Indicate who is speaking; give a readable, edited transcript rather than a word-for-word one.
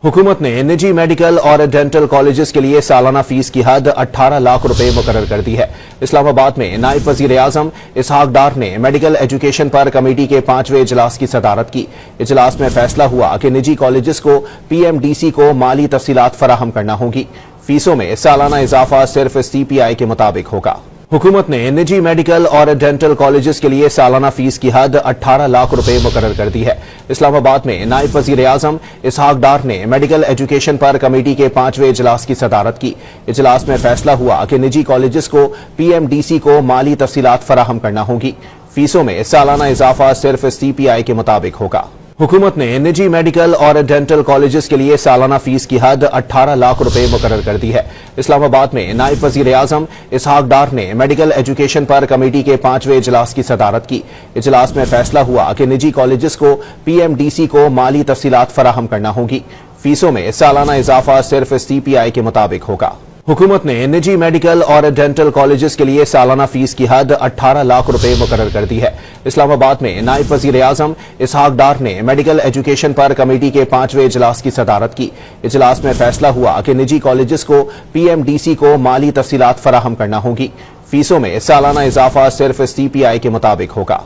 Speaker 1: हुकूमत ने निजी मेडिकल और डेंटल कॉलेजेस के लिए सालाना फीस की हद 18 लाख रुपए मुकर्रर कर दी है। इस्लामाबाद में नायब वजीर आजम इसहाक डार ने मेडिकल एजुकेशन पर कमेटी के 5वें इजलास की सदारत की। इजलास में फैसला हुआ कि निजी कॉलेजेस को PMDC को माली तफसीलात फराहम करना होगी। फीसों में सालाना इजाफा सिर्फ CPI के मुताबिक होगा। हुकूमत ने निजी मेडिकल और डेंटल कॉलेजेस के लिए सालाना फीस की हद 18 लाख रुपए मुकर्रर कर दी है। इस्लामाबाद में नायब वजीर आजम इसहाक डार ने मेडिकल एजुकेशन पर कमेटी के 5वें इजलास की सदारत की। इजलास में फैसला हुआ कि निजी कॉलेजेस को PMDC को माली तफसीलात फराहम करना होगी। फीसों में सालाना इजाफा सिर्फ CPI के मुताबिक होगा। हुकूमत ने निजी मेडिकल और डेंटल कॉलेजेस के लिए सालाना फीस की हद 18 लाख रुपए मुकर्रर कर दी है। इस्लामाबाद में नायब वजीर आजम इसहाक डार ने मेडिकल एजुकेशन पर कमेटी के 5वें इजलास की सदारत की। इजलास में फैसला हुआ कि निजी कॉलेजेस को PMDC को माली तफसीलात फराहम करना होगी। फीसों में सालाना इजाफा सिर्फ CPI के मुताबिक होगा। हुकूमत ने निजी मेडिकल और डेंटल कॉलेजेस के लिए सालाना फीस की हद 18 लाख रुपए मुकर्रर कर दी है। इस्लामाबाद में नायब वजीर आजम इसहाक डार ने मेडिकल एजुकेशन पर कमेटी के 5वें इजलास की सदारत की। इजलास में फैसला हुआ कि निजी कॉलेजेस को PMDC को माली तफसीलात फराहम करना होगी। फीसों में सालाना इजाफा सिर्फ CPI के मुताबिक होगा।